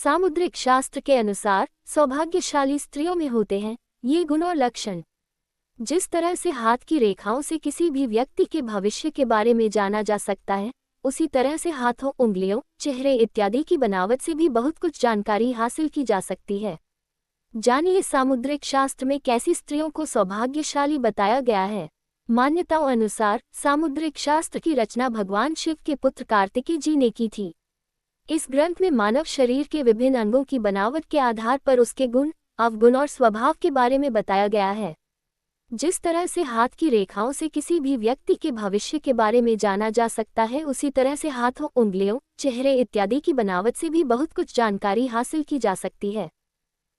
सामुद्रिक शास्त्र के अनुसार सौभाग्यशाली स्त्रियों में होते हैं ये गुण और लक्षण। जिस तरह से हाथ की रेखाओं से किसी भी व्यक्ति के भविष्य के बारे में जाना जा सकता है, उसी तरह से हाथों, उंगलियों, चेहरे इत्यादि की बनावट से भी बहुत कुछ जानकारी हासिल की जा सकती है। जानिए सामुद्रिक शास्त्र में कैसी स्त्रियों को सौभाग्यशाली बताया गया है। मान्यताओं अनुसार सामुद्रिक शास्त्र की रचना भगवान शिव के पुत्र कार्तिकेय जी ने की थी। इस ग्रंथ में मानव शरीर के विभिन्न अंगों की बनावट के आधार पर उसके गुण, अवगुण और स्वभाव के बारे में बताया गया है। जिस तरह से हाथ की रेखाओं से किसी भी व्यक्ति के भविष्य के बारे में जाना जा सकता है, उसी तरह से हाथों, उंगलियों, चेहरे इत्यादि की बनावट से भी बहुत कुछ जानकारी हासिल की जा सकती है।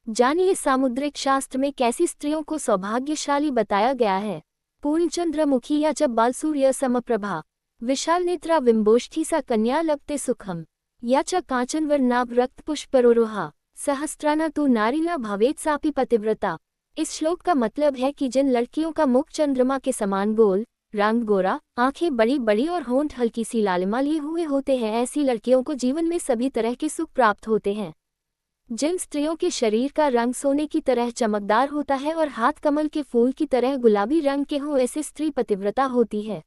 जानिए सामुद्रिक शास्त्र में कैसी स्त्रियों को सौभाग्यशाली बताया गया है। पूर्णचंद्रमुखी या च बालसूर्य समप्रभा, विशाल नेत्रा बिंबोष्ठी सा कन्या लभते सुखम, या च कांचनवर्णाभ रक्तपुष्परोहा, सहस्त्राना तु नारीना भवेत् सापि पतिव्रता। इस श्लोक का मतलब है कि जिन लड़कियों का मुख चंद्रमा के समान गोल, रंग गोरा, आंखें बड़ी बड़ी और होंठ हल्की सी लालिमा लिए हुए होते हैं, ऐसी लड़कियों को जीवन में सभी तरह के सुख प्राप्त होते हैं। जिन स्त्रियों के शरीर का रंग सोने की तरह चमकदार होता है और हाथ कमल के फूल की तरह गुलाबी रंग के हों, ऐसी स्त्री पतिव्रता होती है।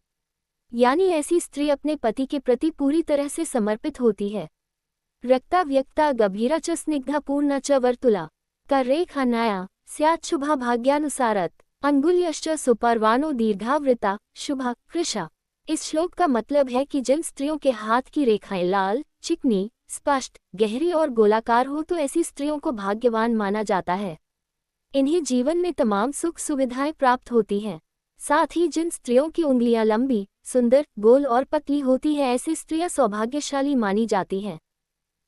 यानी ऐसी स्त्री अपने पति के प्रति पूरी तरह से समर्पित होती है। रक्ता व्यक्ता गभीरा च स्निग्धा पूर्णा च वर्तुला, कर रेखा नया स्यात् शुभा भाग्यानुसारत, अंगुल्यश्च सुपर्वाणो दीर्घावृता शुभा कृशा। इस श्लोक का मतलब है कि जिन स्त्रियों के हाथ की रेखाएं लाल, चिकनी, स्पष्ट, गहरी और गोलाकार हो, तो ऐसी स्त्रियों को भाग्यवान माना जाता है। इन्हें जीवन में तमाम सुख सुविधाएं प्राप्त होती हैं। साथ ही जिन स्त्रियों की उंगलियां लंबी, सुंदर, गोल और पतली होती है, ऐसी स्त्रियां सौभाग्यशाली मानी जाती हैं।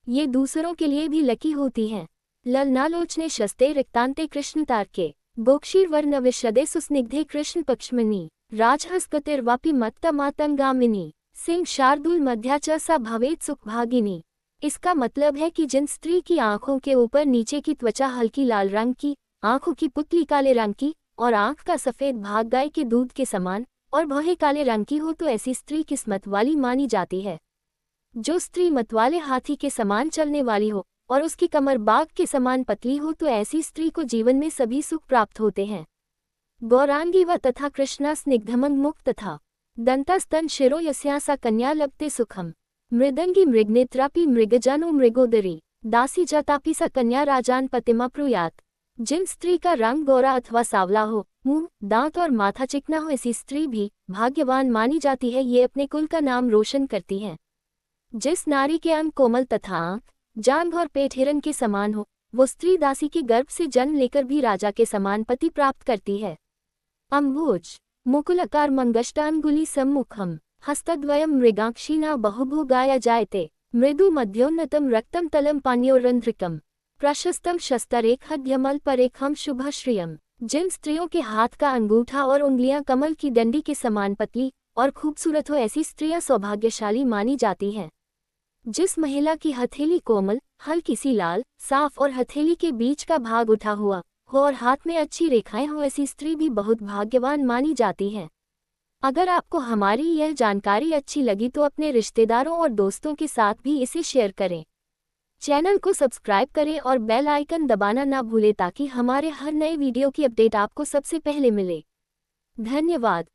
ये दूसरों के लिए भी लकी होती हैं। ललनालोचने शस्ते रिक्तांते कृष्ण तारके, बोक्षीर्वर्ण विशदे सुस्निग्धे कृष्ण पक्ष्मणि, राजहस्कतिर्वापि मत्ता मातंगामिनी, सिंह शार्दूल मध्या च सा भवेत् सुखभागिनी। इसका मतलब है कि जिन स्त्री की आंखों के ऊपर नीचे की त्वचा हल्की लाल रंग की, आंखों की पुतली काले रंग की और आंख का सफेद भाग गाय के दूध के समान और भौहें काले रंग की हो, तो ऐसी स्त्री किस्मत वाली मानी जाती है। जो स्त्री मतवाले हाथी के समान चलने वाली हो और उसकी कमर बाघ के समान पतली हो, तो ऐसी स्त्री को जीवन में सभी सुख प्राप्त होते हैं। गौरांगी व तथा कृष्णा स्निग्धमंग मुख तथा दंतस्तन शिरो यस्या सा कन्या लभते सुखम, मृदंगी मृगनेत्रापि मृगजानो मृगोदरी, दासी जातापि सा कन्या राजान पतिमा प्रुयात। जिन स्त्री का रंग गोरा अथवा सांवला हो, मुंह, दांत और माथा चिकना हो, ऐसी स्त्री भी भाग्यवान मानी जाती है। ये अपने कुल का नाम रोशन करती है। जिस नारी के अंग कोमल तथा आंख, जांघ और पेट हिरन के समान हो, वो स्त्री दासी के गर्भ से जन्म लेकर भी राजा के समान पति प्राप्त करती है। अम्बोज, मुकुलकार मंगष्टांगुली सम्मुखम, हस्तद्वयम मृगाक्षीणा बहुभोगाय जायते, मृदु मध्योन्नतम रक्तम तलम पान्योरंध्रिकम, प्रशस्तम शस्तरेखध्यमल्परेखम शुभश्रियम। जिन स्त्रियों के हाथ का अंगूठा और उंगलियां कमल की डंडी के समान पतली और खूबसूरत हो, ऐसी स्त्रियां सौभाग्यशाली मानी जाती हैं। जिस महिला की हथेली कोमल, हल्की सी लाल, साफ और हथेली के बीच का भाग उठा हुआ हो और हाथ में अच्छी रेखाएं हो, ऐसी स्त्री भी बहुत भाग्यवान मानी जाती है। अगर आपको हमारी यह जानकारी अच्छी लगी तो अपने रिश्तेदारों और दोस्तों के साथ भी इसे शेयर करें। चैनल को सब्सक्राइब करें और बेल आइकन दबाना ना भूलें ताकि हमारे हर नए वीडियो की अपडेट आपको सबसे पहले मिले। धन्यवाद।